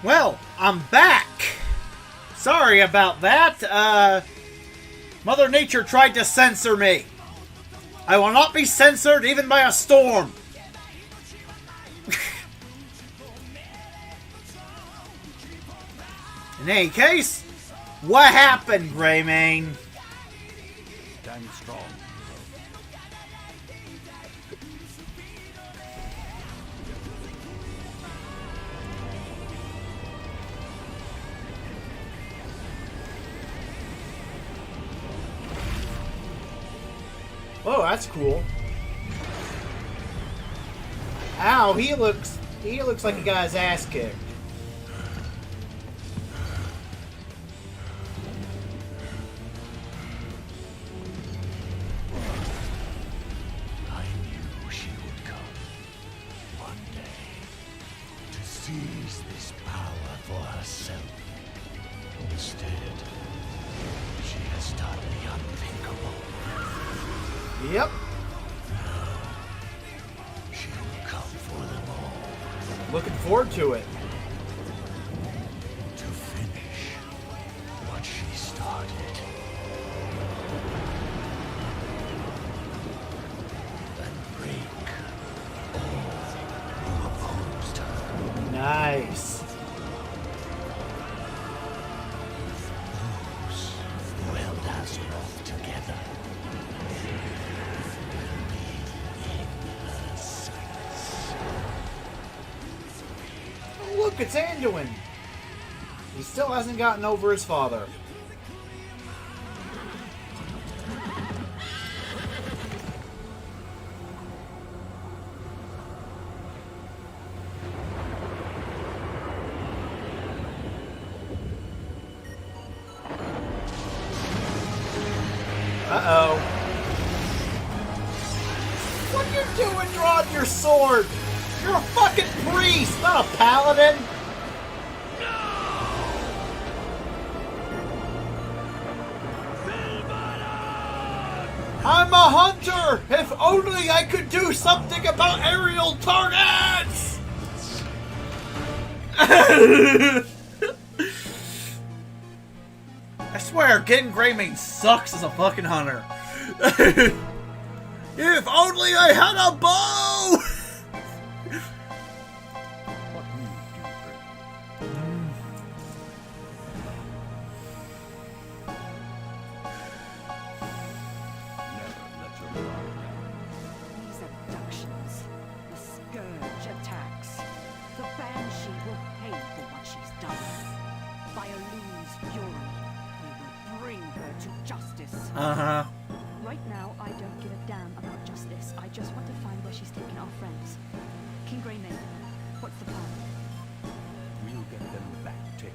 Well, I'm back! Sorry about that. Mother Nature tried to censor me. I will not be censored even by a storm. In any case, what happened, Greymane? Stand strong. Oh, that's cool. Ow, he looks like he got his ass kicked. I knew she would come one day to seize this power for herself. Instead, she has done the unthinkable. Yep. She'll come for them all Looking forward to it. to finish what she started. And break all who opposed her. Nice. Those who held Azeroth together will be in her sights. Oh, look, it's Anduin. He still hasn't gotten over his father. Uh-oh. What you doing drawing your sword? You're a fucking priest, not a paladin. I'm a hunter! If only I could do something about aerial targets! I swear, getting Greymane sucks as a fucking hunter. If only I had a bow! What will you do, Grim? Never let your guard down. These abductions, the Scourge attacks. The Banshee will pay for what she's done. By Elun's fury, we will bring her to justice. Uh-huh. Right now, I don't give a damn about justice. I just want to find where she's taken our friends. King Greymane, what's the plan? We'll get them back, Taylor.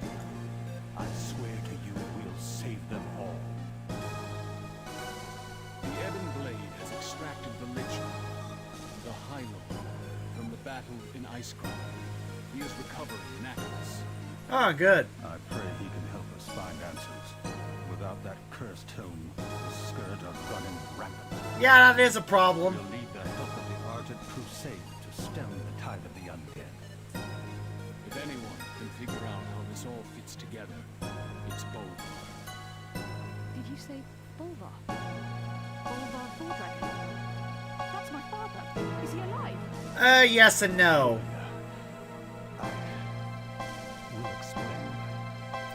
I swear to you, we'll save them all. The Ebon Blade has extracted the Lich King, the High Lord, from the battle in Icecrown. He is recovering in Akros. Oh, good. I pray he can help us find answers. Without that cursed tome, the Scourge are running rampant. Yeah, that is a problem. We'll need the help of the Argent Crusade to stem the tide of the undead. If anyone can figure out how this all fits together, it's Bolvar. Did you say Bolvar? Bolvar Thordragon? That's my father. Is he alive? Yes and no. We'll explain.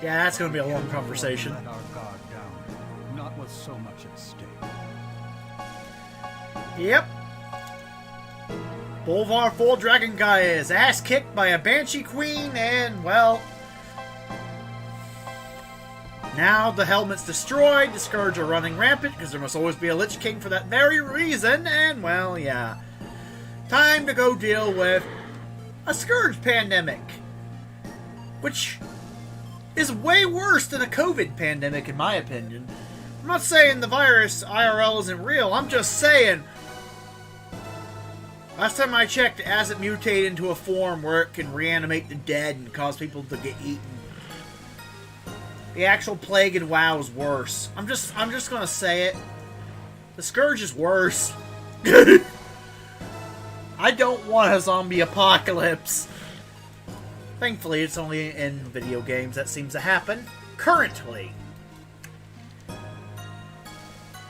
Yeah, that's gonna be a long conversation. Let our guard down, not with so much at stake. Yep. Bolvar Full Dragon guy is ass kicked by a Banshee Queen, and, well... Now the helmet's destroyed, the Scourge are running rampant, because there must always be a Lich King for that very reason, and, well, yeah. Time to go deal with a Scourge pandemic. Which is way worse than a COVID pandemic, in my opinion. I'm not saying the virus IRL isn't real, I'm just saying... Last time I checked, it hasn't mutated into a form where it can reanimate the dead and cause people to get eaten. The actual plague in WoW is worse. I'm just gonna say it. The Scourge is worse. I don't want a zombie apocalypse. Thankfully, it's only in video games that seems to happen currently.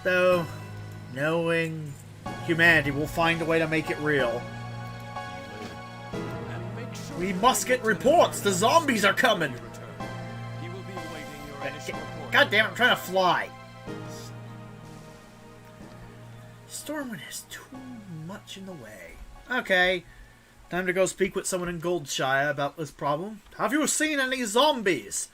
Though, knowing humanity will find a way to make it real. And make sure We must get reports! The zombies are coming! you return. He will be awaiting your initial report. God damn it, I'm trying to fly! Stormwind is too much in the way. Okay, time to go speak with someone in Goldshire about this problem. Have you seen any zombies?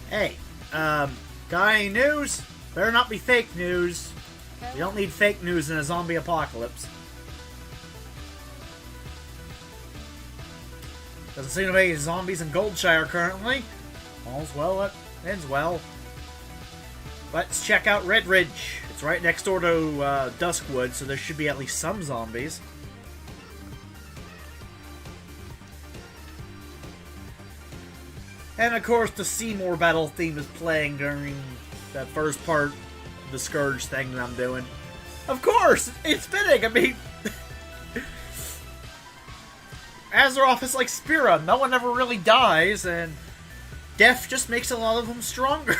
Hey, got any news? Better not be fake news. We don't need fake news in a zombie apocalypse. Doesn't seem to be any zombies in Goldshire currently. All's well that ends well. Let's check out Red Ridge. It's right next door to Duskwood, so there should be at least some zombies. And of course, the Seymour battle theme is playing during that first part of the Scourge thing that I'm doing. Of course! It's fitting! I mean... Azeroth is like Spira. No one ever really dies, and death just makes a lot of them stronger.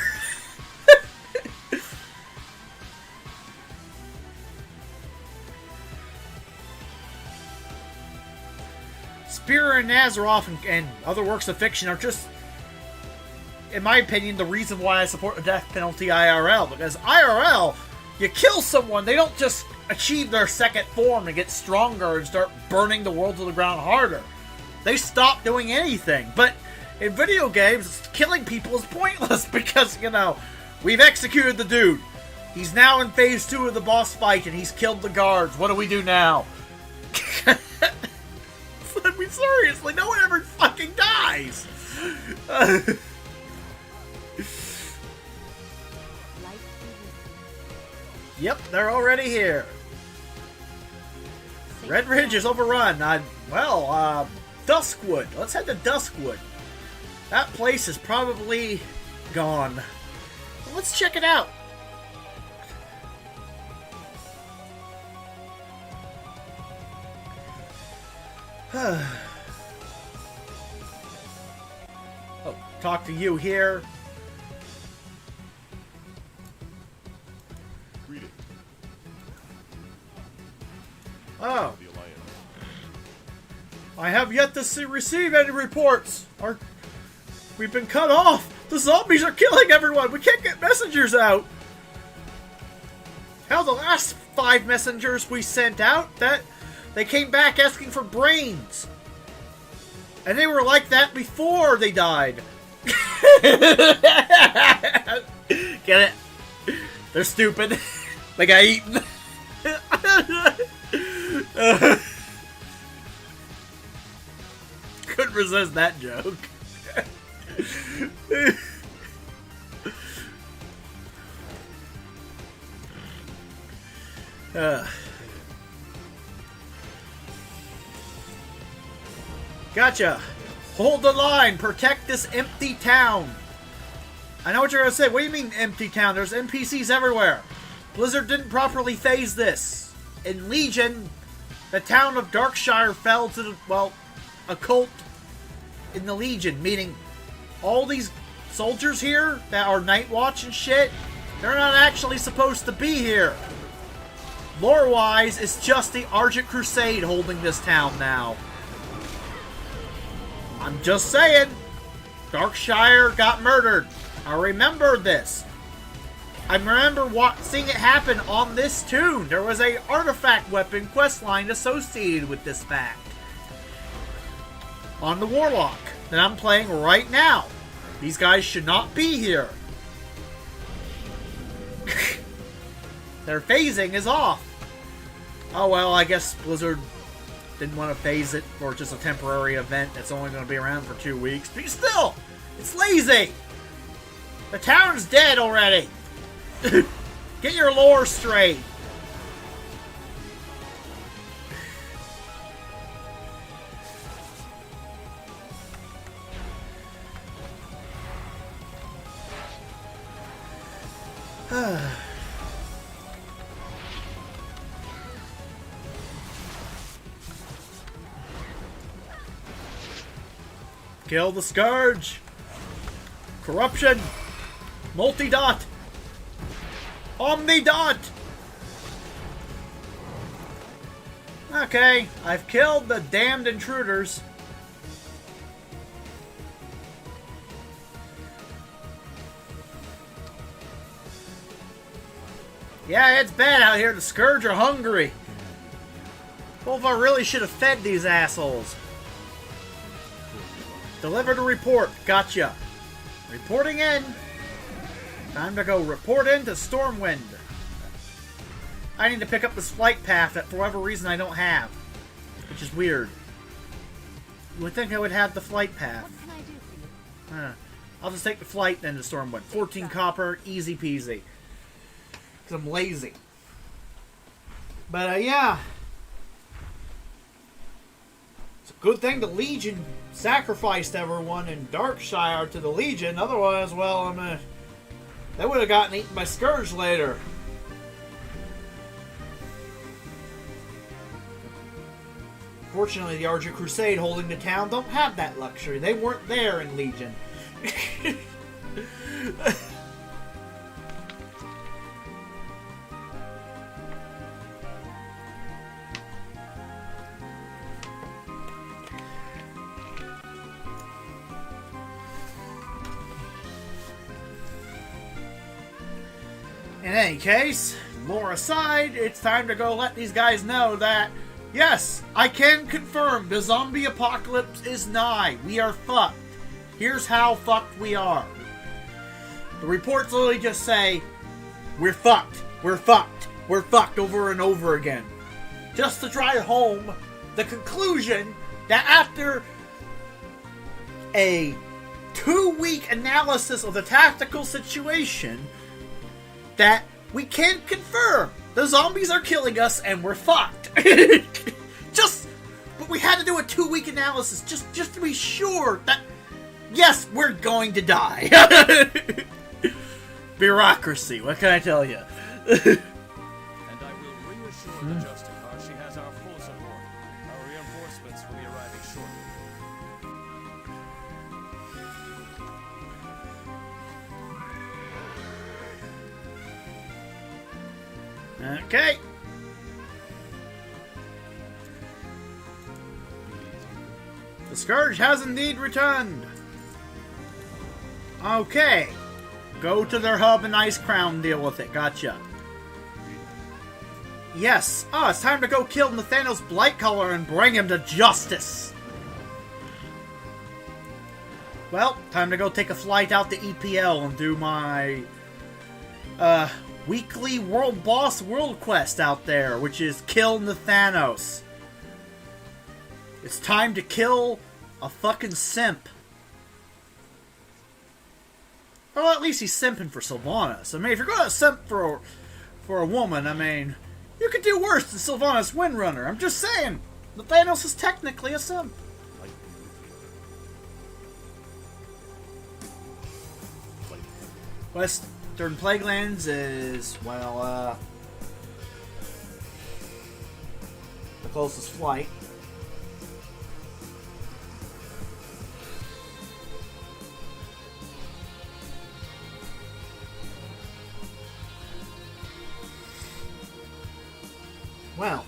Spira and Azeroth and other works of fiction are just, in my opinion, the reason why I support the death penalty IRL. Because IRL, you kill someone, they don't just achieve their second form and get stronger and start burning the world to the ground harder. They stop doing anything. But in video games, killing people is pointless because, you know, we've executed the dude. He's now in phase 2 of the boss fight and he's killed the guards. What do we do now? I mean, seriously, no one ever fucking dies. Yep, they're already here. Red Ridge is overrun. Duskwood. Let's head to Duskwood. That place is probably gone. Let's check it out. Oh, talk to you here. Greeting. Oh, The Alliance. I have yet to receive any reports. We've been cut off. The zombies are killing everyone. We can't get messengers out. Hell, the last 5 messengers we sent out, they came back asking for brains. And they were like that before they died. Get it? They're stupid. They got eaten. Couldn't resist that joke. Gotcha. Hold the line. Protect this empty town. I know what you're going to say. What do you mean empty town? There's NPCs everywhere. Blizzard didn't properly phase this. In Legion, the town of Darkshire fell to the, well, a cult in the Legion, meaning all these soldiers here that are Night Watch and shit, they're not actually supposed to be here. Lore-wise, it's just the Argent Crusade holding this town now. I'm just saying, Darkshire got murdered. I remember this. I remember seeing it happen on this tune. There was a artifact weapon questline associated with this fact. On the Warlock that I'm playing right now. These guys should not be here. Their phasing is off. Oh well, I guess Blizzard didn't want to phase it for just a temporary event that's only going to be around for 2 weeks. But still, it's lazy. The town's dead already. Get your lore straight. Kill the Scourge! Corruption! Multi-dot! Omni-dot! Okay, I've killed the damned intruders. Yeah, it's bad out here. The Scourge are hungry. Volva really should have fed these assholes. Delivered a report. Gotcha. Reporting in. Time to go report into Stormwind. I need to pick up this flight path that for whatever reason I don't have. Which is weird. You would think I would have the flight path. What can I do for you? I'll just take the flight then to Stormwind. 14 copper, easy peasy. Because I'm lazy. But yeah. It's a good thing the Legion sacrificed everyone in Darkshire to the Legion. Otherwise, well, they would have gotten eaten by Scourge later. Fortunately, the Argent Crusade holding the town don't have that luxury. They weren't there in Legion. In any case, lore aside, it's time to go let these guys know that, yes, I can confirm the zombie apocalypse is nigh. We are fucked. Here's how fucked we are. The reports literally just say, we're fucked, we're fucked, we're fucked over and over again. Just to drive home the conclusion that after a 2-week analysis of the tactical situation, that we can confirm the zombies are killing us and we're fucked. But we had to do a 2-week analysis just to be sure that, yes, we're going to die. Bureaucracy, what can I tell you? And I will reassure the Justicar she has our full support. Our reinforcements will be arriving shortly. Okay. The Scourge has indeed returned. Okay. Go to their hub and Ice Crown, deal with it. Gotcha. Yes. Oh, it's time to go kill Nathanos Blightcaller and bring him to justice. Well, time to go take a flight out to EPL and do my weekly world boss world quest out there, which is kill Nathanos. It's time to kill a fucking simp. Well, at least he's simping for Sylvanas. I mean, if you're going to simp for a woman, I mean, you could do worse than Sylvanas Windrunner. I'm just saying, Nathanos is technically a simp. Western Plaguelands is, well, the closest flight. Well,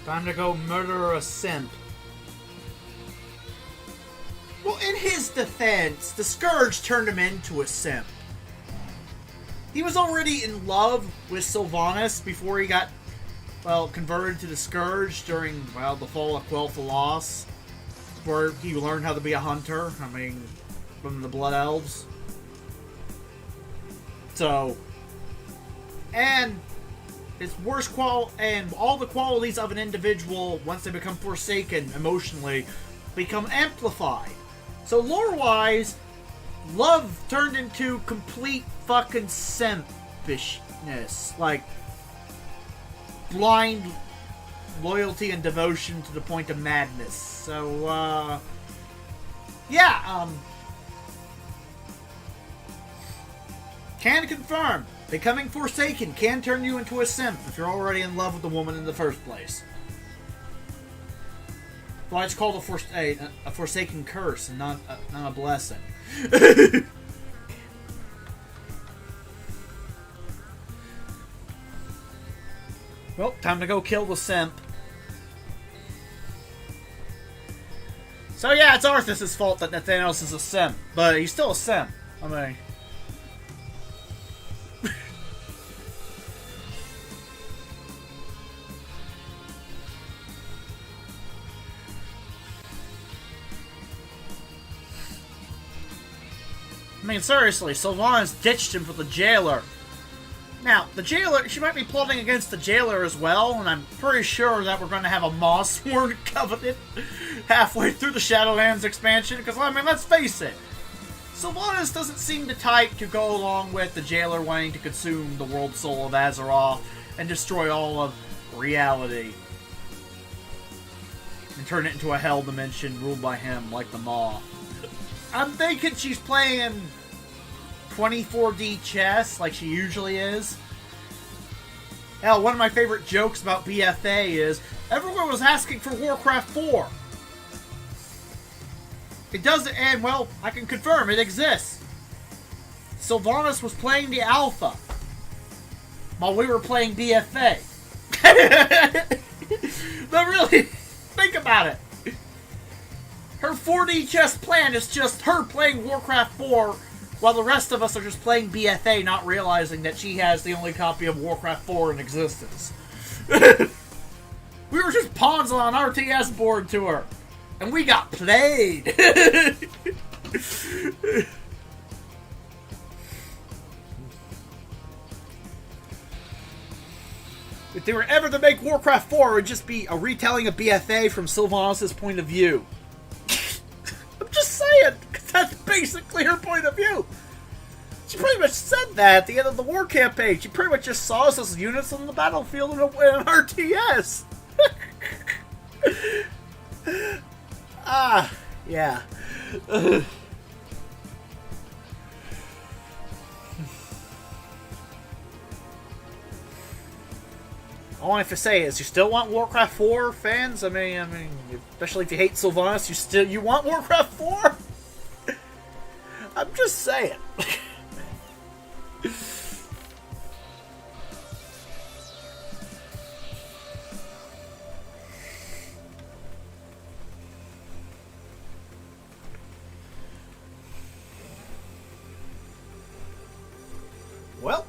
time to go murder a simp. Well, in his defense, the Scourge turned him into a simp. He was already in love with Sylvanas before he got, well, converted to the Scourge during, well, the fall of Quel'Thalas, where he learned how to be a hunter, I mean, from the Blood Elves. So, and his worst and all the qualities of an individual, once they become forsaken emotionally, become amplified. So lore-wise, love turned into complete fucking simpishness. Like, blind loyalty and devotion to the point of madness. So, yeah, can confirm, Becoming Forsaken can turn you into a simp if you're already in love with the woman in the first place. Why it's called a Forsaken curse and not a blessing. Well, time to go kill the simp. So yeah, it's Arthas' fault that Nathanos is a simp, but he's still a simp. I mean... seriously, Sylvanas ditched him for the jailer. Now, the jailer, she might be plotting against the jailer as well, and I'm pretty sure that we're going to have a Mossworn Covenant halfway through the Shadowlands expansion, because, I mean, let's face it, Sylvanas doesn't seem the type to go along with the jailer wanting to consume the world soul of Azeroth and destroy all of reality. And turn it into a hell dimension ruled by him, like the Maw. I'm thinking she's playing 24D chess, like she usually is. Hell, one of my favorite jokes about BFA is, everyone was asking for Warcraft 4. It doesn't, and well, I can confirm it exists. Sylvanas was playing the alpha while we were playing BFA. But really, think about it. Her 4D chess plan is just her playing Warcraft 4 while the rest of us are just playing BFA, not realizing that she has the only copy of Warcraft 4 in existence. We were just pawns on an RTS board to her, and we got played. If they were ever to make Warcraft 4, it would just be a retelling of BFA from Sylvanas' point of view. I'm just saying, because that's basically her point of view. She pretty much said that at the end of the war campaign. She pretty much just saw us as units on the battlefield in an RTS. Yeah. All I have to say is, you still want Warcraft 4, fans? I mean, especially if you hate Sylvanas, you want Warcraft 4? I'm just saying. Well.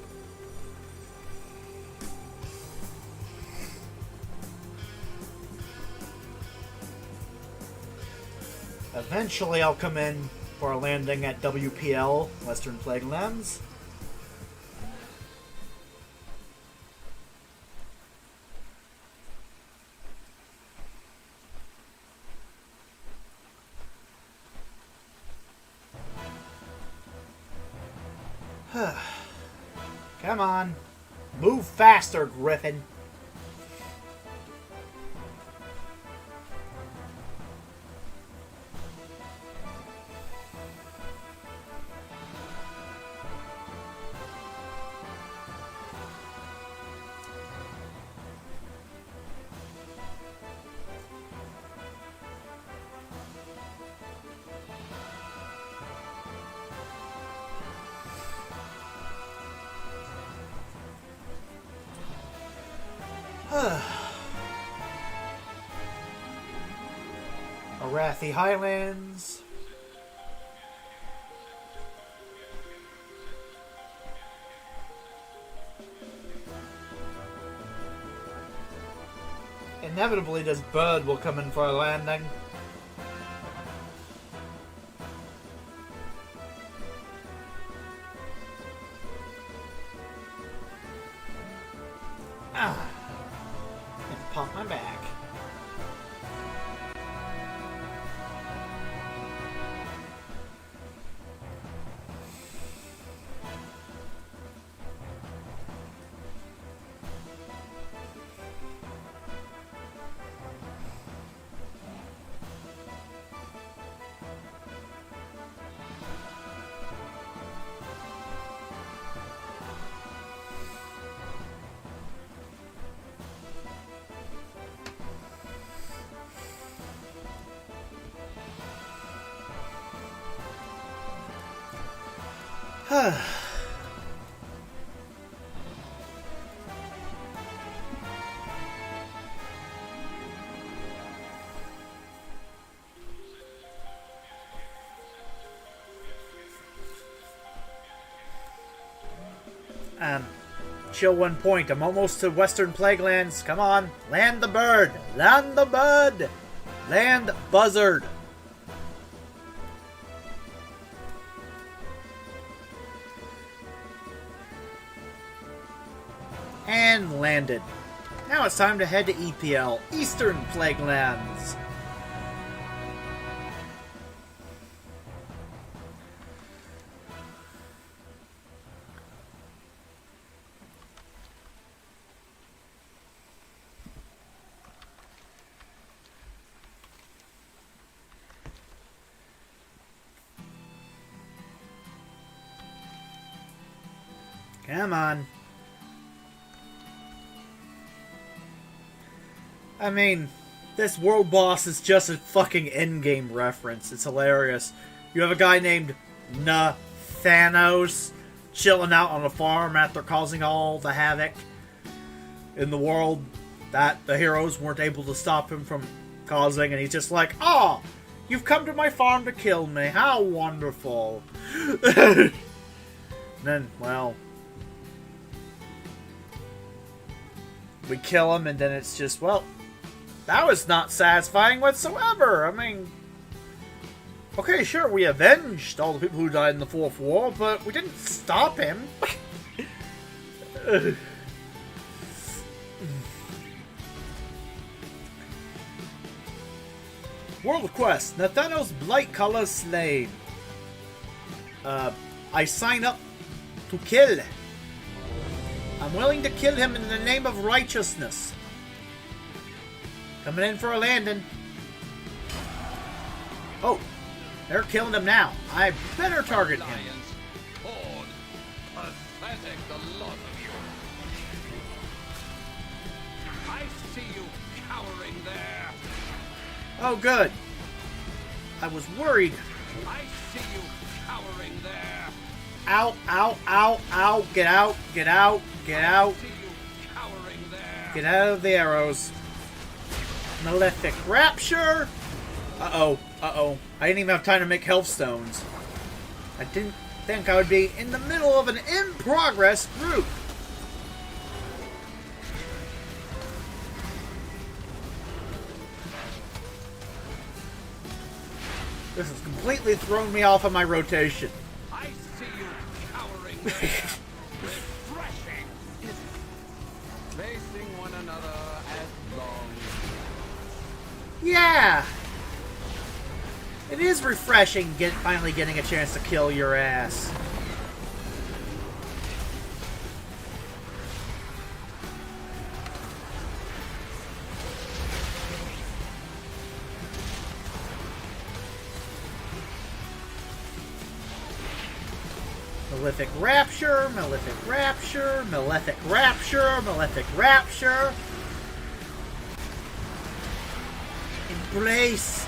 Eventually I'll come in for a landing at WPL, Western Plaguelands. Come on. Move faster, Griffin. Arathi Highlands. Inevitably, this bird will come in for a landing. Pump my back. Chill 1 point. I'm almost to Western Plaguelands. Come on. Land the bird. Land the bud. Land buzzard. And landed. Now it's time to head to EPL, Eastern Plaguelands. Come on. I mean, this world boss is just a fucking endgame reference. It's hilarious. You have a guy named Thanos chilling out on a farm after causing all the havoc in the world that the heroes weren't able to stop him from causing, and he's just like, "Oh, you've come to my farm to kill me. How wonderful." And then, well, we kill him, and then it's just, well, that was not satisfying whatsoever. I mean, okay, sure, we avenged all the people who died in the Fourth War, but we didn't stop him. World Quest, Nathanos Blightcolor slain. I sign up to kill. I'm willing to kill him in the name of righteousness. Coming in for a landing. Oh, they're killing him now. I better target him. Pathetic, the lot of you. I see you cowering there. Oh, good. I was worried. I see you cowering there. Ow, ow, ow, ow. Get out, get out, get out. I see you cowering there. Get out of the arrows. Malefic Rapture. Uh-oh, uh-oh. I didn't even have time to make health stones. I didn't think I would be in the middle of an in-progress group. This has completely thrown me off of my rotation. I see you cowering there. Refreshing. Facing one another as long. Yeah! It is refreshing finally getting a chance to kill your ass. Malefic Rapture, Malefic Rapture, Malefic Rapture, Malefic Rapture. Embrace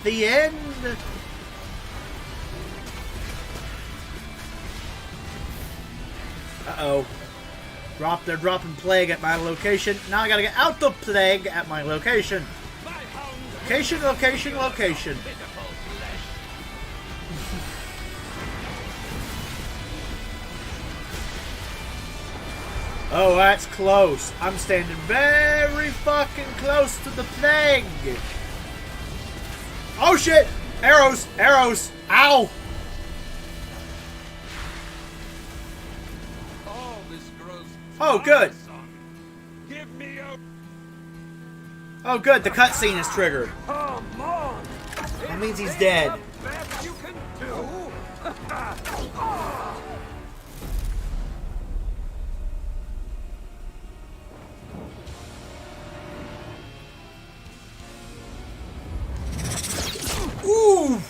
the end. Uh-oh. They're dropping plague at my location. Now I gotta get out the plague at my location. Location, location, location. Oh, that's close. I'm standing very fucking close to the plague. Oh shit! Arrows! Arrows! Ow! All this grows Oh, good. tiresome. Give me a Oh, good. The cutscene is triggered. come on. That means he's dead. Best you can do. Ooh!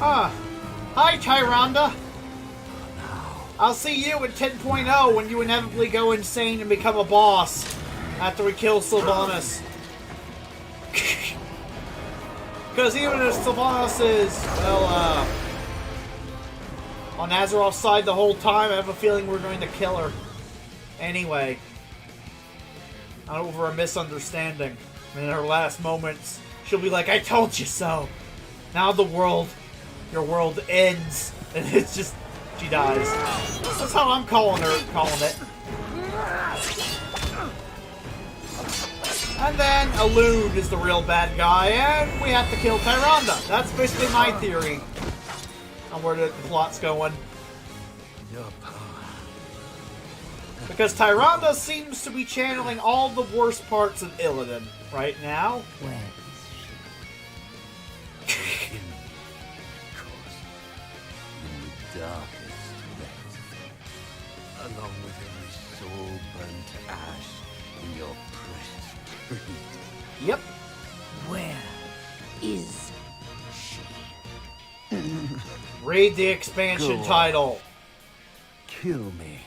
Ah. Hi, Tyrande. I'll see you at 10.0 when you inevitably go insane and become a boss after we kill Sylvanas. Because even if Sylvanas is, well, on Azeroth's side the whole time, I have a feeling we're going to kill her. Anyway. Over a misunderstanding. In her last moments, she'll be like, I told you so! Now your world ends. And it's just, she dies. That's how I'm calling it. And then Elune is the real bad guy, and we have to kill Tyrande. That's basically my theory on where the plot's going. Your power. Because Tyrande seems to be channeling all the worst parts of Illidan right now. Where is In, of course, in the darkest depths, along with every soul burnt to ash in your precious breed. Yep. she? Where is she? Read the expansion Go on. title. Kill me.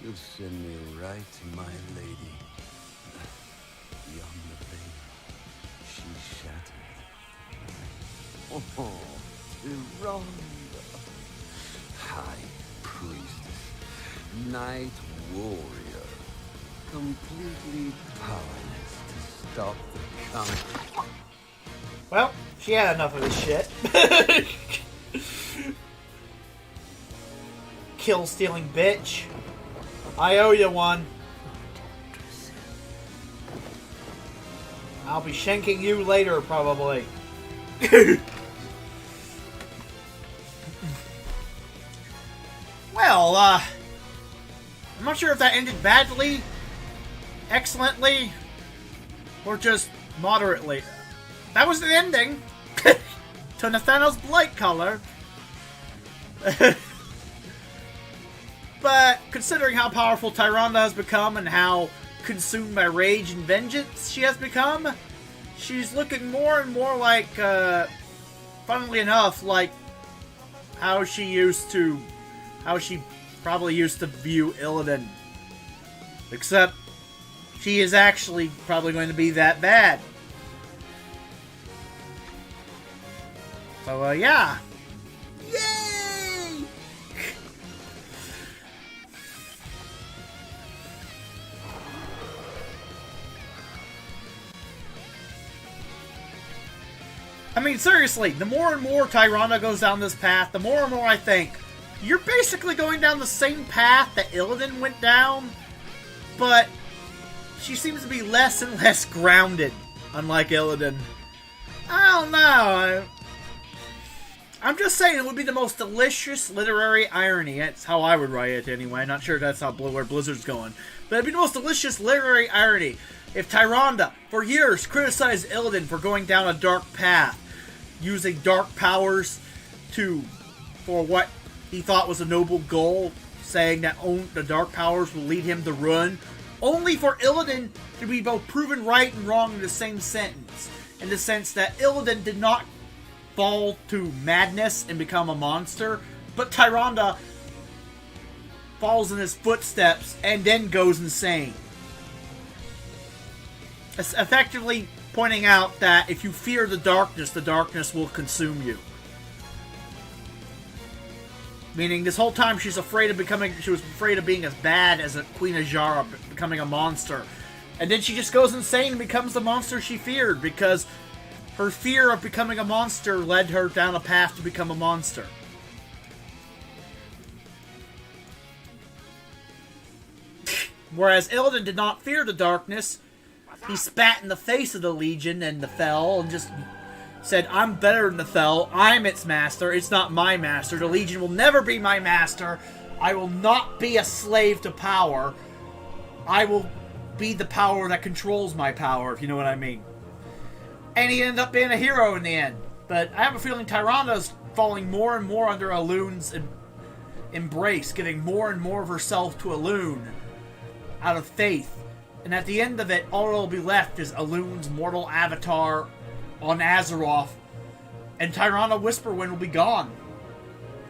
You'll send me right to my lady. Beyond the veil, she shattered. Oh, Tyrande. High priestess, night warrior, completely powerless to stop the count. Well, she had enough of this shit. Kill-stealing bitch. I owe you one. I'll be shanking you later, probably. Well, I'm not sure if that ended badly, excellently, or just moderately. That was the ending. To Nathaniel's Blight color. But considering how powerful Tyrande has become and how consumed by rage and vengeance she has become, she's looking more and more like, funnily enough, like how she probably used to view Illidan. Except she is actually probably going to be that bad. So, yeah. Yay! I mean, seriously, the more and more Tyrande goes down this path, the more and more I think, you're basically going down the same path that Illidan went down, but she seems to be less and less grounded, unlike Illidan. I don't know. I'm just saying it would be the most delicious literary irony. That's how I would write it anyway. Not sure that's how where Blizzard's going. But it'd be the most delicious literary irony if Tyrande, for years, criticized Illidan for going down a dark path, using dark powers for what he thought was a noble goal, saying that the dark powers will lead him to ruin, only for Illidan to be both proven right and wrong in the same sentence. In the sense that Illidan did not fall to madness and become a monster, but Tyrande falls in his footsteps and then goes insane. It's effectively pointing out that if you fear the darkness will consume you. Meaning, this whole time she was afraid of being as bad as a Queen Azshara, becoming a monster. And then she just goes insane and becomes the monster she feared, because her fear of becoming a monster led her down a path to become a monster. Whereas Illidan did not fear the darkness. He spat in the face of the Legion and the Fel and just said, I'm better than the Fel. I'm its master. It's not my master. The Legion will never be my master. I will not be a slave to power. I will be the power that controls my power, if you know what I mean. And he ended up being a hero in the end. But I have a feeling Tyrande's falling more and more under Elune's embrace, giving more and more of herself to Elune out of faith. And at the end of it, all that will be left is Elune's mortal avatar on Azeroth, and Tyrande Whisperwind will be gone.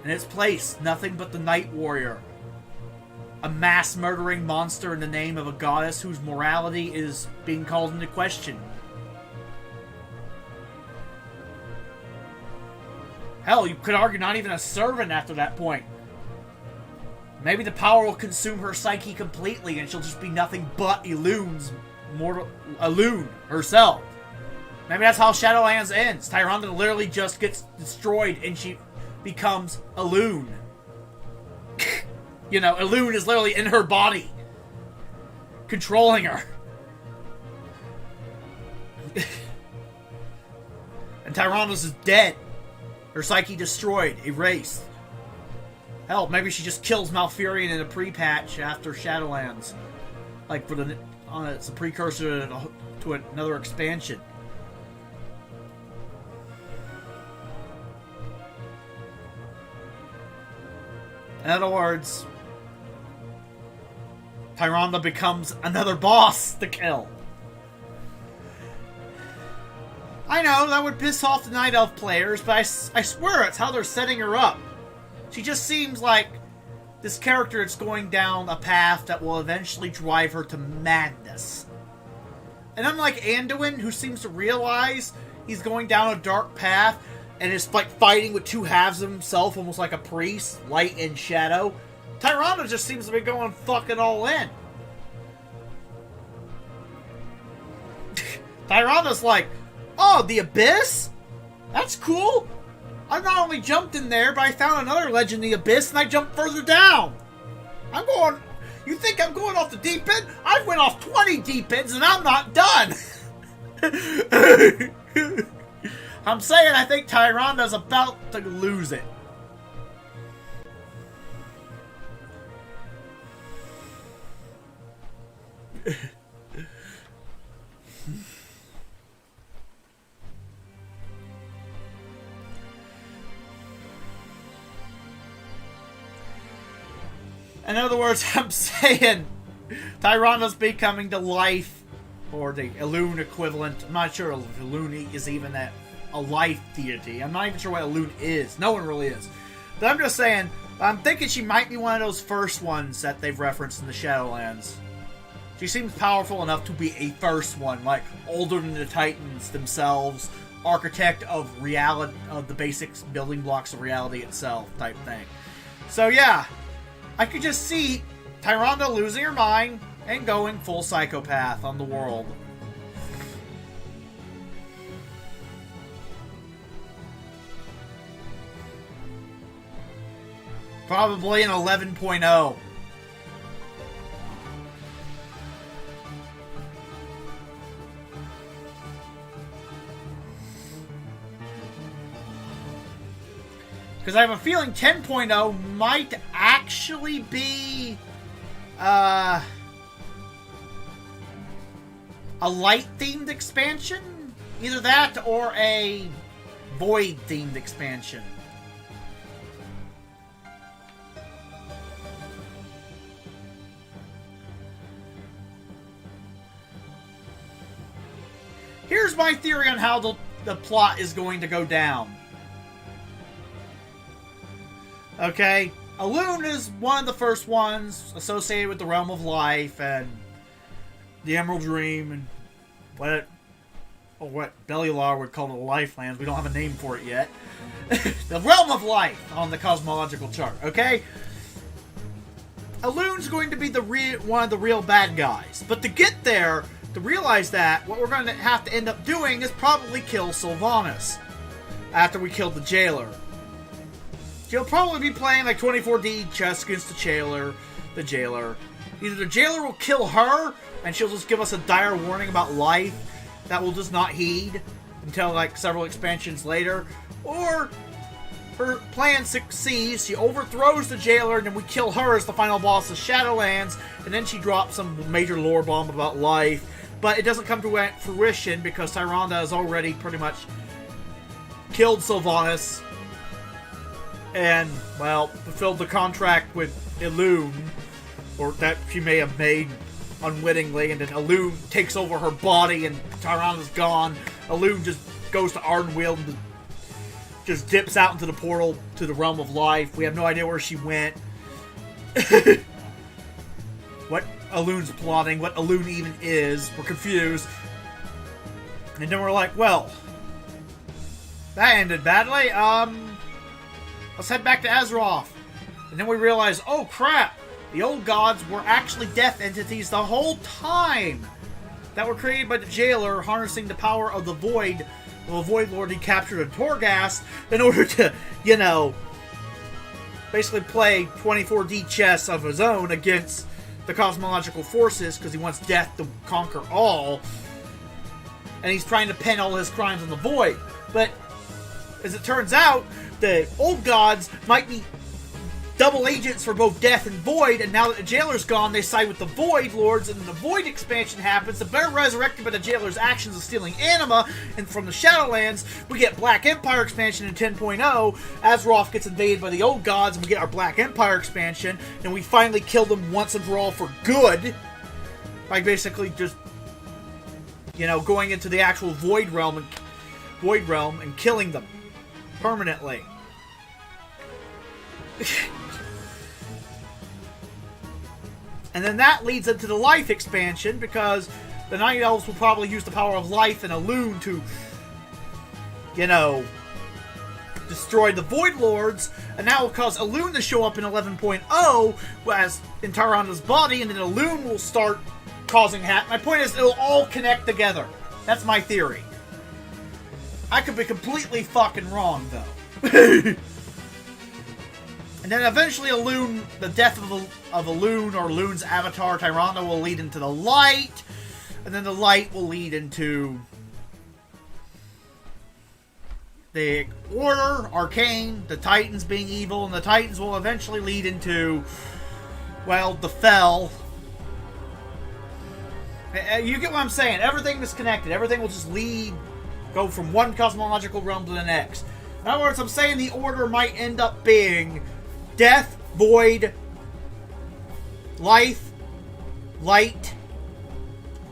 In its place, nothing but the Night Warrior. A mass-murdering monster in the name of a goddess whose morality is being called into question. Hell, you could argue not even a servant after that point. Maybe the power will consume her psyche completely and she'll just be nothing but Elune's Elune herself. Maybe that's how Shadowlands ends. Tyrande literally just gets destroyed and she becomes Elune. You know, Elune is literally in her body, controlling her. And Tyrannos is dead. Her psyche destroyed, erased. Hell, maybe she just kills Malfurion in a pre-patch after Shadowlands. Like, for the it's a precursor to another expansion. In other words, Tyrande becomes another boss to kill. I know, that would piss off the Night Elf players, but I swear it's how they're setting her up. She just seems like this character that's going down a path that will eventually drive her to madness. And unlike Anduin, who seems to realize he's going down a dark path and is like fighting with two halves of himself, almost like a priest, light and shadow, Tyrande just seems to be going fucking all in. Tyranda's like, oh, the Abyss? That's cool. I not only jumped in there, but I found another legend, the Abyss, and I jumped further down. I'm going... You think I'm going off the deep end? I went off 20 deep ends, and I'm not done. I'm saying I think Tyranda's about to lose it. In other words, I'm saying Tyranda's becoming the life, or the Elune equivalent. I'm not sure if Elune is even a life deity. I'm not even sure what Elune is. No one really is. But I'm just saying, I'm thinking she might be one of those first ones that they've referenced in the Shadowlands. She seems powerful enough to be a first one, like older than the Titans themselves, architect of reality, of the basic building blocks of reality itself, type thing. So yeah, I could just see Tyrande losing her mind and going full psychopath on the world. Probably an 11.0. Because I have a feeling 10.0 might actually be a light-themed expansion? Either that or a void-themed expansion. Here's my theory on how the plot is going to go down. Okay, Elune is one of the first ones associated with the Realm of Life and the Emerald Dream and what Belial would call the Lifelands. We don't have a name for it yet. The Realm of Life on the cosmological chart, okay? Elune's going to be one of the real bad guys. But to get there, to realize that, what we're going to have to end up doing is probably kill Sylvanas after we kill the Jailer. She'll probably be playing like 24D chess against the Jailer. Either the Jailer will kill her, and she'll just give us a dire warning about life that we'll just not heed until like several expansions later, or her plan succeeds, she overthrows the Jailer, and then we kill her as the final boss of Shadowlands, and then she drops some major lore bomb about life, but it doesn't come to fruition because Tyrande has already pretty much killed Sylvanas and, well, fulfilled the contract with Elune, or that she may have made unwittingly, and then Elune takes over her body and Tyranda's gone. Elune just goes to Ardenweald and just dips out into the portal to the Realm of Life. We have no idea where she went. What Elune's plotting, what Elune even is. We're confused. And then we're like, well, that ended badly. Let's head back to Azeroth. And then we realize, oh crap, the old gods were actually death entities the whole time that were created by the jailer harnessing the power of the Void. Well, Void Lord he captured in Torghast in order to, you know, basically play 24D chess of his own against the cosmological forces because he wants death to conquer all. And he's trying to pin all his crimes on the Void. But as it turns out, the old gods might be double agents for both Death and Void, and now that the Jailer's gone, they side with the Void Lords, and the Void expansion happens. The bear resurrected by the Jailer's actions of stealing anima, and from the Shadowlands, we get Black Empire expansion in 10.0. Azeroth gets invaded by the old gods, and we get our Black Empire expansion, and we finally kill them once and for all for good, by basically just, you know, going into the actual Void Realm and killing them permanently. And then that leads into the Life expansion, because the Night Elves will probably use the power of Life and Elune to, you know, destroy the Void Lords, and that will cause Elune to show up in 11.0 as in Tyranda's body, and then Elune will start causing My point is, it'll all connect together. That's my theory. I could be completely fucking wrong, though. And then eventually Elune, the death of Elune, or Elune's avatar, Tyrande, will lead into the light. And then the light will lead into the Order, Arcane, the Titans being evil, and the Titans will eventually lead into, well, the Fel. You get what I'm saying? Everything is connected. Everything will just go from one cosmological realm to the next. In other words, I'm saying the Order might end up being Death, Void, Life, Light,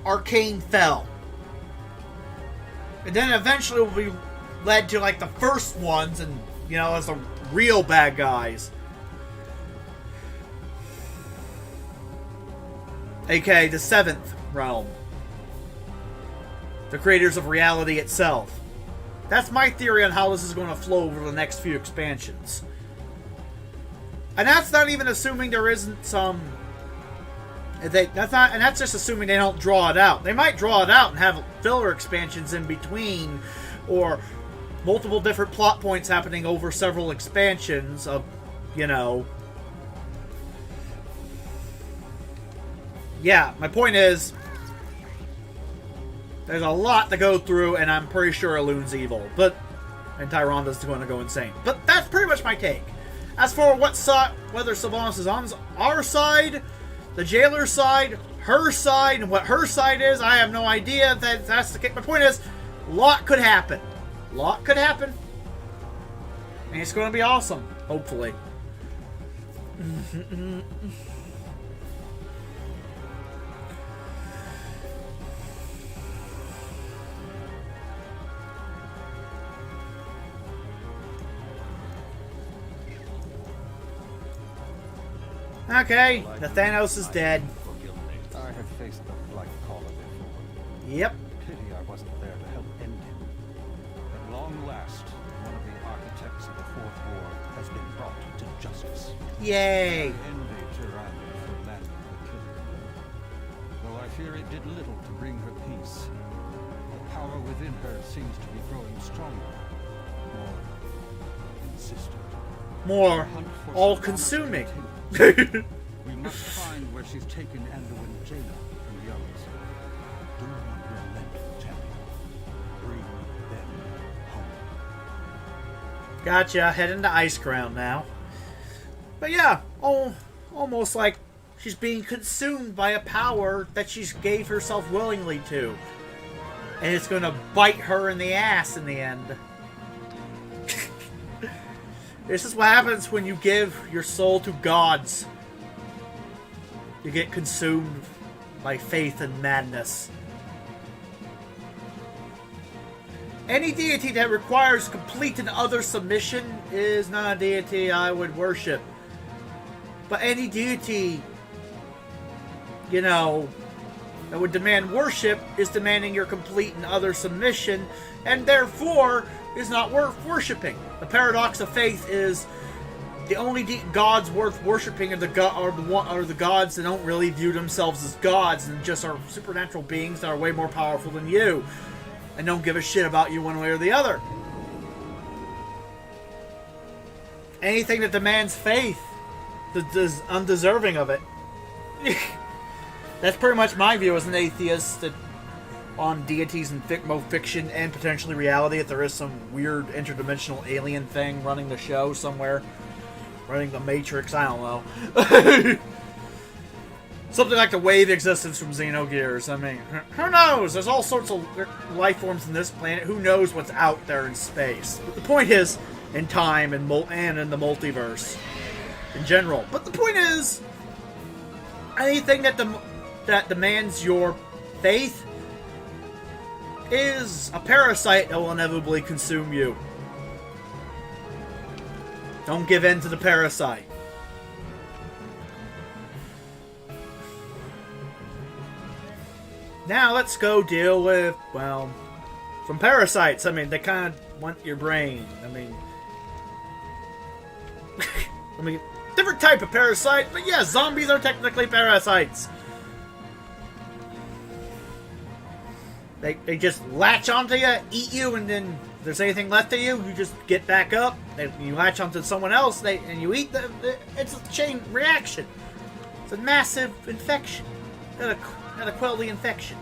Arcane, Fel. And then eventually will be led to, like, the first ones, and, you know, as the real bad guys. AKA the 7th realm. The creators of reality itself. That's my theory on how this is going to flow over the next few expansions. And that's not even assuming there isn't some... that's just assuming they don't draw it out. They might draw it out and have filler expansions in between, or multiple different plot points happening over several expansions of, you know... Yeah, my point is, there's a lot to go through, and I'm pretty sure Elune's evil, and Tyranda's going to go insane. But that's pretty much my take. As for whether Sylvanas is on our side, the Jailer's side, her side, and what her side is, I have no idea. That's the case. My point is, a lot could happen. A lot could happen. And it's going to be awesome, hopefully. Okay, the Thanos is dead. I have faced the Black Caller before. Yep. Pity I wasn't there to help end him. At long last, one of the architects of the Fourth War has been brought to justice. Yay! I envy Tyrande for landing the killing blow. Though I fear it did little to bring her peace. The power within her seems to be growing stronger, more insistent. More Hunt for all-consuming. Sylvanas continues. We must find where she's taken Anduin, Jaina, and the others. Do not relent, champion. Bring them home. Gotcha. Heading to Icecrown now. But yeah, almost like she's being consumed by a power that she gave herself willingly to. And it's going to bite her in the ass in the end. This is what happens when you give your soul to gods. You get consumed by faith and madness. Any deity that requires complete and utter submission is not a deity I would worship. But any deity, you know, that would demand worship is demanding your complete and utter submission, and therefore is not worth worshipping. The paradox of faith is the only gods worth worshiping are the gods that don't really view themselves as gods and just are supernatural beings that are way more powerful than you and don't give a shit about you one way or the other. Anything that demands faith is undeserving of it. That's pretty much my view as an atheist on deities and both fiction and potentially reality. If there is some weird interdimensional alien thing running the show somewhere, running the Matrix, I don't know. Something like the wave existence from Xenogears. I mean, who knows? There's all sorts of life forms in this planet. Who knows what's out there in space? But the point is, in time and in the multiverse in general. But the point is, anything that demands your faith is a parasite that will inevitably consume you. Don't give in to the parasite. Now let's go deal with, well, some parasites. I mean, they kind of want your brain. I mean, different type of parasite, but yeah, zombies are technically parasites. They just latch onto you, eat you, and then if there's anything left of you, you just get back up. You latch onto someone else, and you eat them. It's a chain reaction. It's a massive infection. Gotta quell the infection.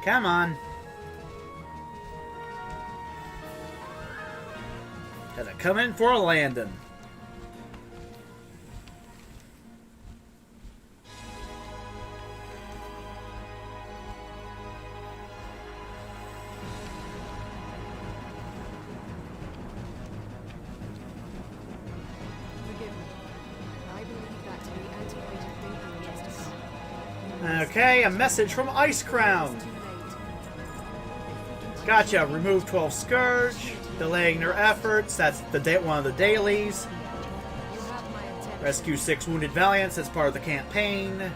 Come on. Gotta come in for a landing. Forgive me. I believe that to be antiquated thinking in years to come. Okay, a message from Ice Crown. Gotcha. Remove 12 Scourge. Delaying their efforts. That's one of the dailies. Rescue 6 Wounded Valiants. That's part of the campaign.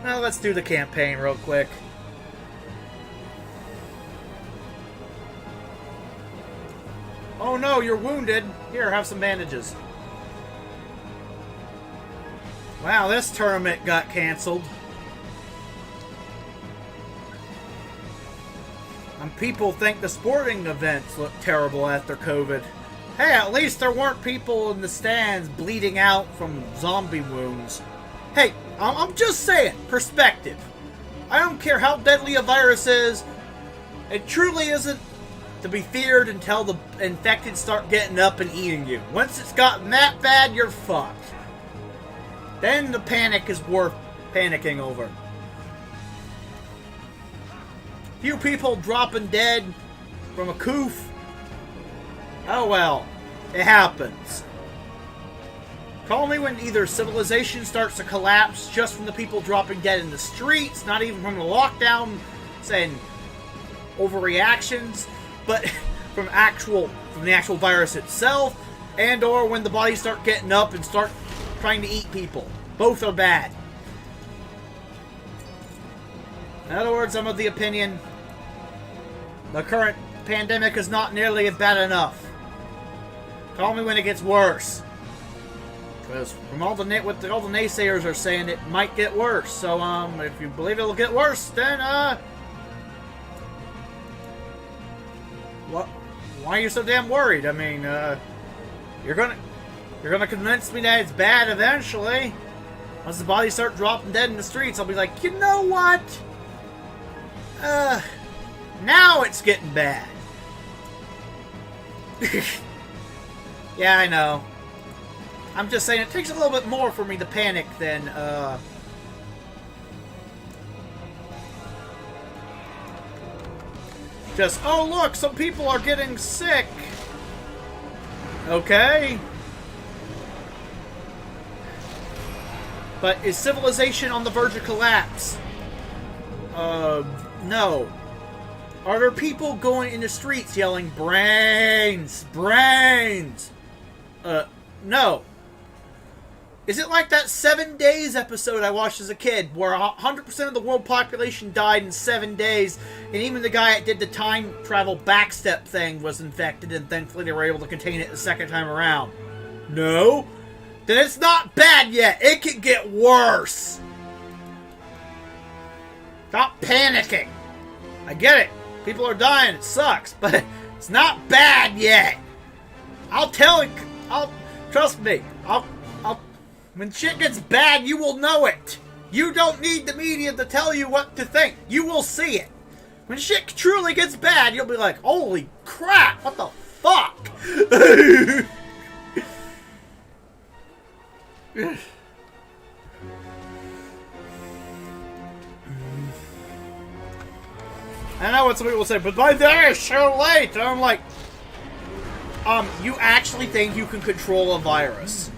Well, let's do the campaign real quick. Oh no, you're wounded. Here, have some bandages. Wow, this tournament got canceled. And people think the sporting events look terrible after COVID. Hey, at least there weren't people in the stands bleeding out from zombie wounds. Hey, I'm just saying, perspective. I don't care how deadly a virus is. It truly isn't to be feared until the infected start getting up and eating you. Once it's gotten that bad, you're fucked. Then the panic is worth panicking over. Few people dropping dead from a coof. Oh well, it happens. Call me when either civilization starts to collapse just from the people dropping dead in the streets, not even from the lockdown, saying overreactions, but from the actual virus itself, and or when the bodies start getting up and start trying to eat people. Both are bad. In other words, I'm of the opinion the current pandemic is not nearly bad enough. Call me when it gets worse. Because from all the naysayers are saying, it might get worse. So, if you believe it'll get worse, then, why are you so damn worried? I mean, you're gonna convince me that it's bad eventually. Once the bodies start dropping dead in the streets, I'll be like, you know what? Now it's getting bad. Yeah, I know. I'm just saying, it takes a little bit more for me to panic than, just, oh look, some people are getting sick. Okay. But is civilization on the verge of collapse? No. Are there people going in the streets yelling, brains, brains? No. Is it like that 7 Days episode I watched as a kid, where 100% of the world population died in 7 days, and even the guy that did the time travel backstep thing was infected, and thankfully they were able to contain it the second time around? No? Then it's not bad yet. It could get worse. Stop panicking. I get it. People are dying. It sucks, but it's not bad yet. Trust me. When shit gets bad, you will know it. You don't need the media to tell you what to think. You will see it. When shit truly gets bad, you'll be like, holy crap, what the fuck? I know what some people say, but by then it's so late. And I'm like, you actually think you can control a virus?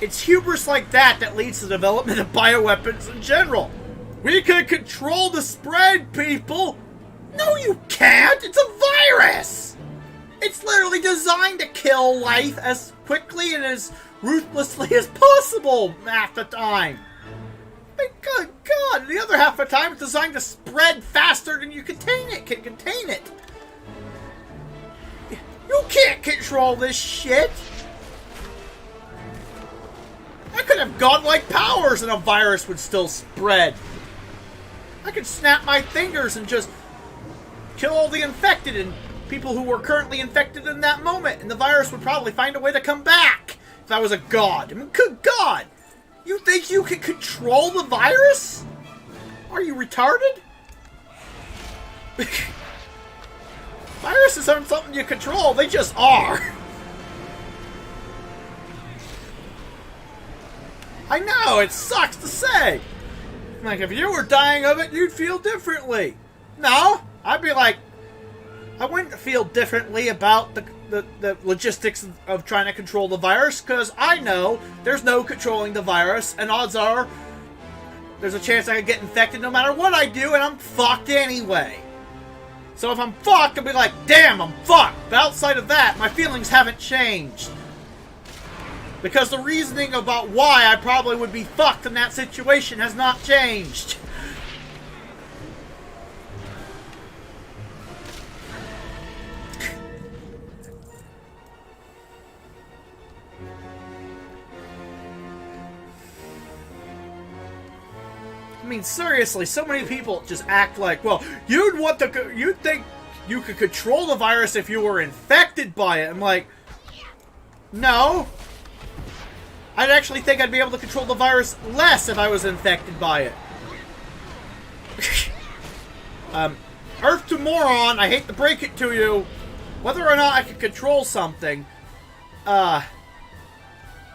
It's hubris like that that leads to the development of bioweapons in general. We can control the spread, people! No, you can't! It's a virus! It's literally designed to kill life as quickly and as ruthlessly as possible half the time. My good God, the other half of the time it's designed to spread faster than you can contain it. You can't control this shit! I could have godlike powers and a virus would still spread. I could snap my fingers and just kill all the infected and people who were currently infected in that moment, and the virus would probably find a way to come back if I was a god. I mean, good God! You think you can control the virus? Are you retarded? Viruses aren't something you control, they just are. I know, it sucks to say. Like, if you were dying of it, you'd feel differently. No, I'd be like, I wouldn't feel differently about the logistics of trying to control the virus, because I know there's no controlling the virus, and odds are there's a chance I could get infected no matter what I do, and I'm fucked anyway. So if I'm fucked, I'll be like, damn, I'm fucked. But outside of that, my feelings haven't changed. Because the reasoning about why I probably would be fucked in that situation has not changed. I mean, seriously, so many people just act like, well, you'd think you could control the virus if you were infected by it. I'm like, no. I'd actually think I'd be able to control the virus less if I was infected by it. Earth to moron, I hate to break it to you. Whether or not I can control something, my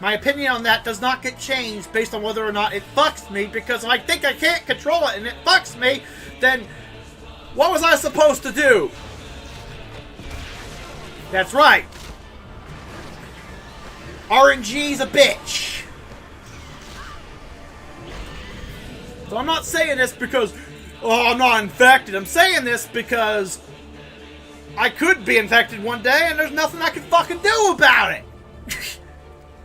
opinion on that does not get changed based on whether or not it fucks me, because if I think I can't control it and it fucks me, then what was I supposed to do? That's right. RNG's a bitch. So I'm not saying this because, oh, I'm not infected. I'm saying this because I could be infected one day and there's nothing I can fucking do about it.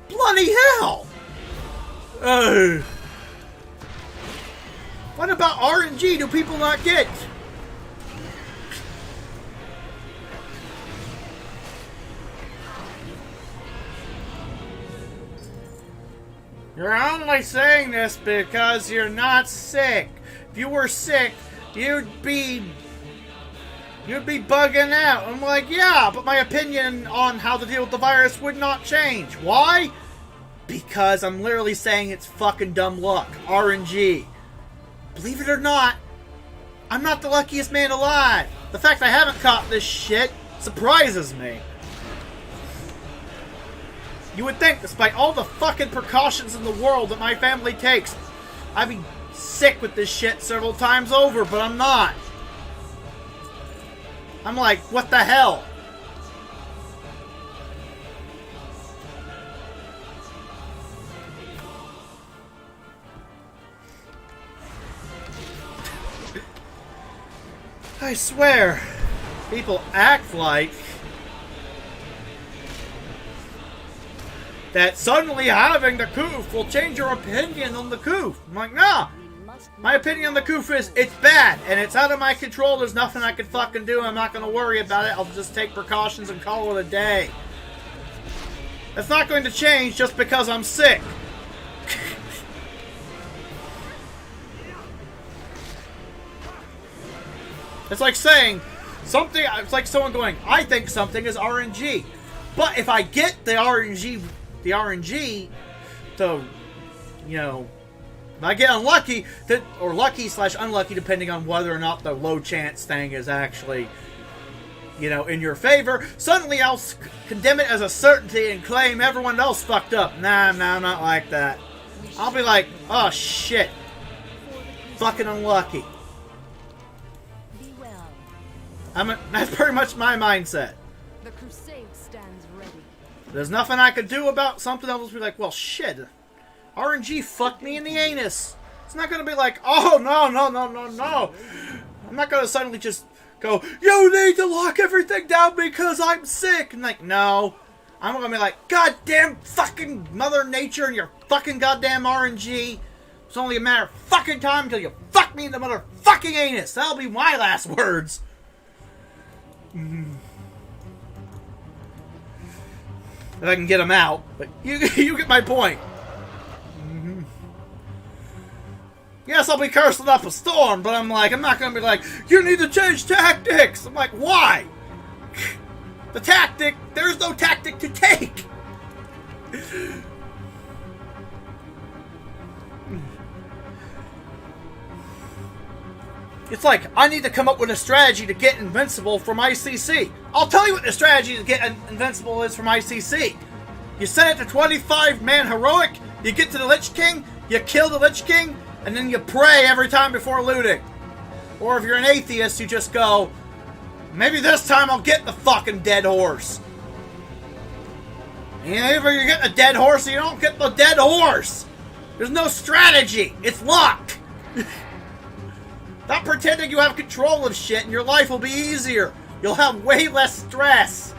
Bloody hell. What about RNG do people not get? You're only saying this because you're not sick. If you were sick, you'd be bugging out. I'm like, yeah, but my opinion on how to deal with the virus would not change. Why? Because I'm literally saying it's fucking dumb luck. RNG. Believe it or not, I'm not the luckiest man alive. The fact I haven't caught this shit surprises me. You would think, despite all the fucking precautions in the world that my family takes, I'd be sick with this shit several times over, but I'm not. I'm like, what the hell? I swear, people act like that suddenly having the Koof will change your opinion on the Koof. I'm like, nah. My opinion on the Koof is it's bad and it's out of my control. There's nothing I can fucking do. I'm not going to worry about it. I'll just take precautions and call it a day. It's not going to change just because I'm sick. It's like saying something, it's like someone going, I think something is RNG. But if I get the RNG to, you know, if I get unlucky, or lucky/unlucky, depending on whether or not the low chance thing is actually, you know, in your favor, suddenly I'll condemn it as a certainty and claim everyone else fucked up. Nah, not like that. I'll be like, oh shit. Fucking unlucky. That's pretty much my mindset. The crusade stands ready. There's nothing I could do about something. I'll just be like, well, shit. RNG fucked me in the anus. It's not going to be like, oh, no. I'm not going to suddenly just go, you need to lock everything down because I'm sick. And like, no. I'm going to be like, goddamn fucking Mother Nature and your fucking goddamn RNG. It's only a matter of fucking time until you fuck me in the motherfucking anus. That'll be my last words. If I can get them out, but you get my point. Yes, I'll be cursing up a storm, but I'm not gonna be like, you need to change tactics. I'm like, why? The tactic, there's no tactic to take. It's like, I need to come up with a strategy to get invincible from ICC. I'll tell you what the strategy to get invincible is from ICC. You set it to 25-man heroic, you get to the Lich King, you kill the Lich King, and then you pray every time before looting. Or if you're an atheist, you just go, maybe this time I'll get the fucking dead horse. And if you're getting a dead horse, you don't get the dead horse. There's no strategy. It's luck. Stop pretending you have control of shit and your life will be easier. You'll have way less stress.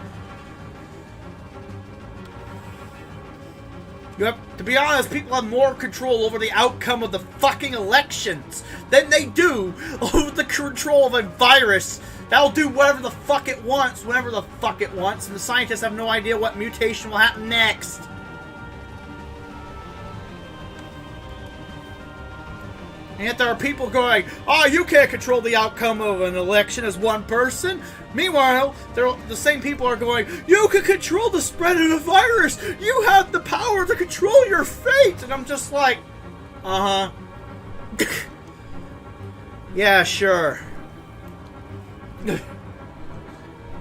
To be honest, people have more control over the outcome of the fucking elections than they do over the control of a virus that'll do whatever the fuck it wants, whenever the fuck it wants, and the scientists have no idea what mutation will happen next. And yet there are people going, oh, you can't control the outcome of an election as one person. Meanwhile, the same people are going, you can control the spread of the virus. You have the power to control your fate. And I'm just like, uh-huh. Yeah, sure.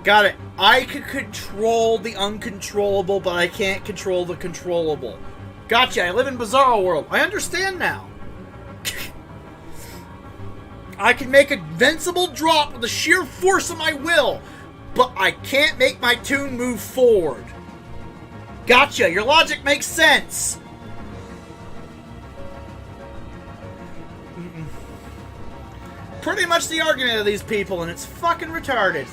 Got it. I can control the uncontrollable, but I can't control the controllable. Gotcha. I live in Bizarro World. I understand now. I can make a invincible drop with the sheer force of my will, but I can't make my toon move forward. Gotcha, your logic makes sense. Pretty much the argument of these people, and it's fucking retarded.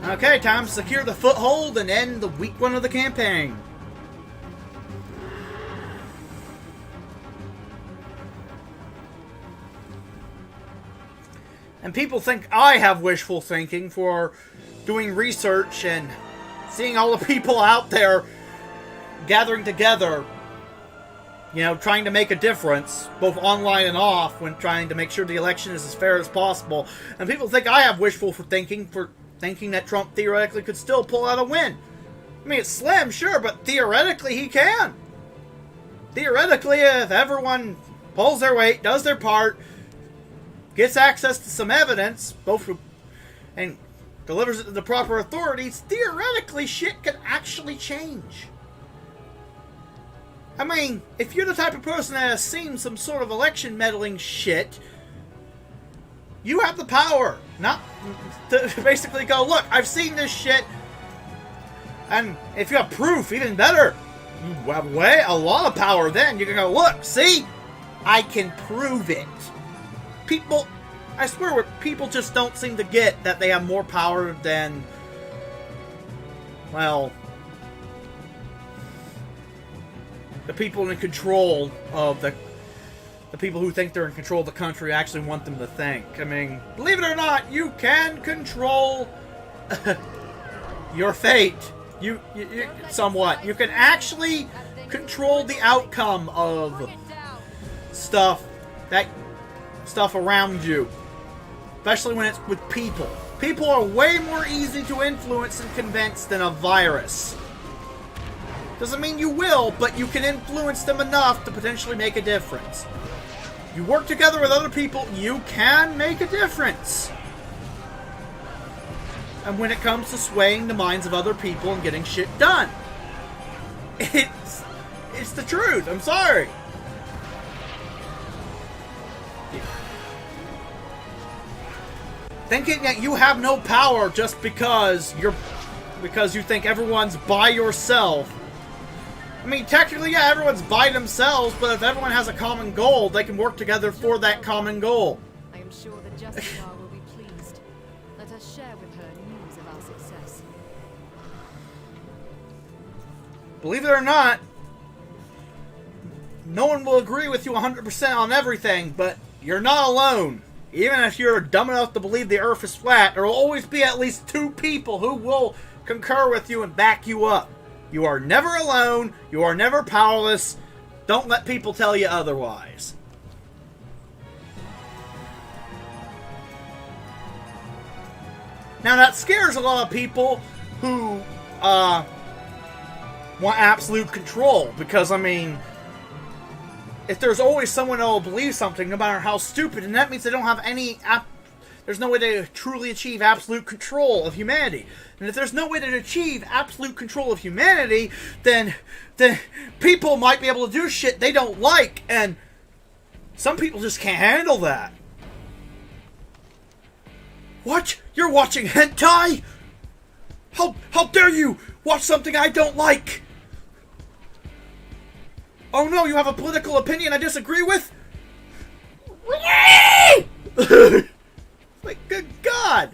Okay, time to secure the foothold and end the week one of the campaign. And people think I have wishful thinking for doing research and seeing all the people out there gathering together, you know, trying to make a difference, both online and off, when trying to make sure the election is as fair as possible. And people think I have wishful thinking for thinking that Trump theoretically could still pull out a win. I mean, it's slim, sure, but theoretically he can. Theoretically, if everyone pulls their weight, does their part, gets access to some evidence, and delivers it to the proper authorities, theoretically shit can actually change. I mean, if you're the type of person that has seen some sort of election meddling shit, you have the power, not to basically go, look, I've seen this shit, and if you have proof, even better. You have a lot of power then. You can go, look, see? I can prove it. People, I swear, people just don't seem to get that they have more power than, well, the people in control of the people who think they're in control of the country actually want them to think. I mean, believe it or not, you can control your fate. You somewhat. You can actually control the outcome of stuff around you. Especially when it's with people. People are way more easy to influence and convince than a virus. Doesn't mean you will, but you can influence them enough to potentially make a difference. You work together with other people, you can make a difference. And when it comes to swaying the minds of other people and getting shit done, it's the truth. I'm sorry. Thinking that you have no power just because you think everyone's by yourself. I mean, technically, yeah, everyone's by themselves, but if everyone has a common goal, they can work together for that common goal. I am sure that Justicar will be pleased. Let us share with her news of our success. Believe it or not, no one will agree with you 100% on everything, but you're not alone. Even if you're dumb enough to believe the Earth is flat, there will always be at least 2 people who will concur with you and back you up. You are never alone. You are never powerless. Don't let people tell you otherwise. Now that scares a lot of people who want absolute control, because I mean, if there's always someone that will believe something, no matter how stupid, and that means they don't have any there's no way to truly achieve absolute control of humanity. And if there's no way to achieve absolute control of humanity, then people might be able to do shit they don't like, and some people just can't handle that. What? You're watching hentai? How dare you watch something I don't like? Oh no, you have a political opinion I disagree with? Like, good God!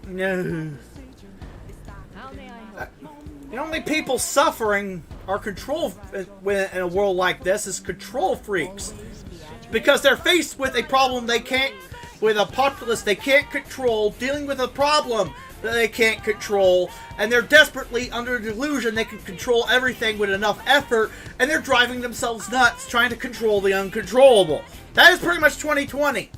No. The only people suffering are control in a world like this is control freaks. Because they're faced with a problem they can't, with a populace they can't control, dealing with a problem that they can't control, and they're desperately under the delusion they can control everything with enough effort, and they're driving themselves nuts trying to control the uncontrollable. That is pretty much 2020.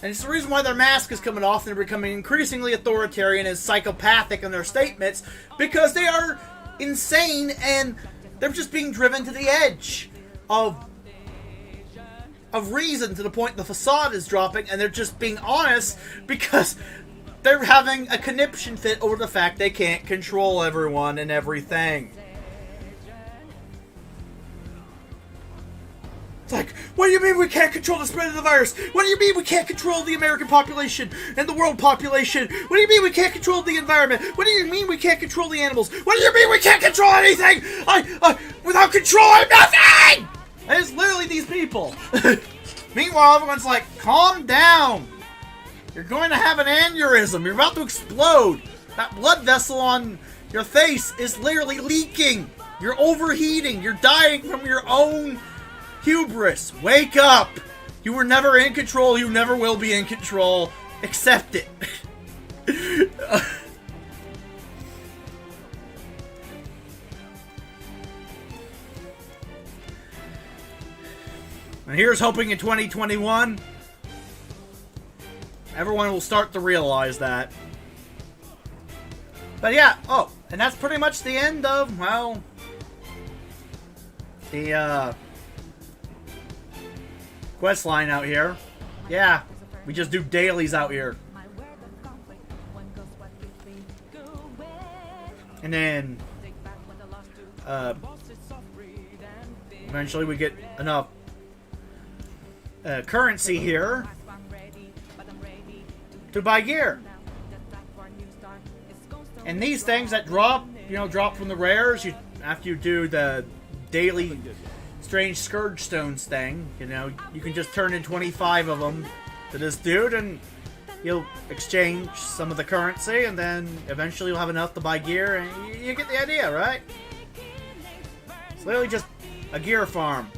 And it's the reason why their mask is coming off and they're becoming increasingly authoritarian and psychopathic in their statements, because they are insane and they're just being driven to the edge of reason, to the point the facade is dropping, and they're just being honest because they're having a conniption fit over the fact they can't control everyone and everything. It's like, what do you mean we can't control the spread of the virus? What do you mean we can't control the American population and the world population? What do you mean we can't control the environment? What do you mean we can't control the animals? What do you mean we can't control anything? Without control, I'm nothing! And it's literally these people. Meanwhile, everyone's like, calm down. You're going to have an aneurysm. You're about to explode. That blood vessel on your face is literally leaking. You're overheating. You're dying from your own hubris. Wake up. You were never in control. You never will be in control. Accept it. And here's hoping in 2021, everyone will start to realize that. But yeah, oh, and that's pretty much the end of, well, the quest line out here. Yeah, we just do dailies out here. And then Eventually we get enough currency here to buy gear. And these things that drop, drop from the rares, after you do the daily strange Scourge Stones thing, you can just turn in 25 of them to this dude and you'll exchange some of the currency and then eventually you'll have enough to buy gear and you get the idea, right? It's literally just a gear farm.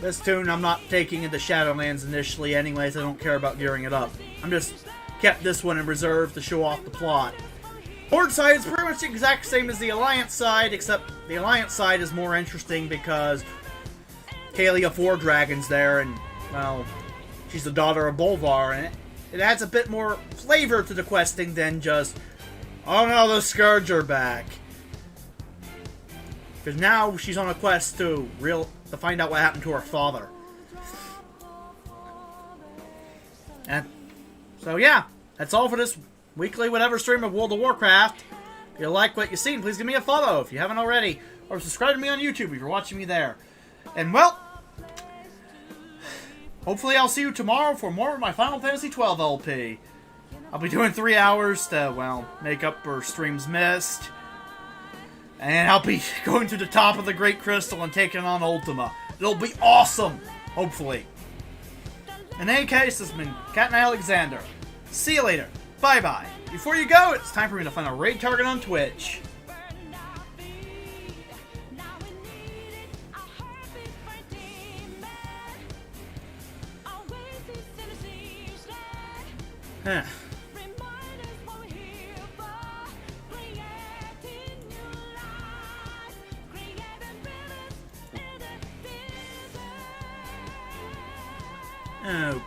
This tune I'm not taking into Shadowlands initially anyways, I don't care about gearing it up. I'm just kept this one in reserve to show off the plot. Horde side is pretty much the exact same as the Alliance side, except the Alliance side is more interesting because Kaelia Four Dragon's there, and, well, she's the daughter of Bolvar, and it adds a bit more flavor to the questing than just, oh no, the Scourge are back. Because now she's on a quest to find out what happened to her father. And so yeah, that's all for this weekly whatever stream of World of Warcraft. If you like what you've seen, please give me a follow if you haven't already, or subscribe to me on YouTube if you're watching me there. And well, hopefully I'll see you tomorrow for more of my Final Fantasy XII LP. I'll be doing 3 hours to, well, make up for streams missed. And I'll be going to the top of the Great Crystal and taking on Ultima. It'll be awesome, hopefully. In any case, this has been Captain Alexander. See you later. Bye-bye. Before you go, it's time for me to find a raid target on Twitch. Huh.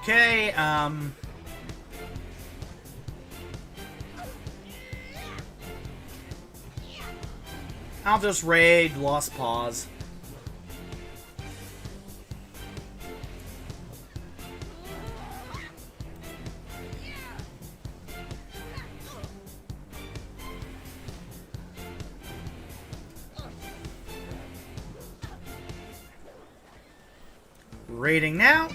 Okay, I'll just raid Lost Paws. Raiding now.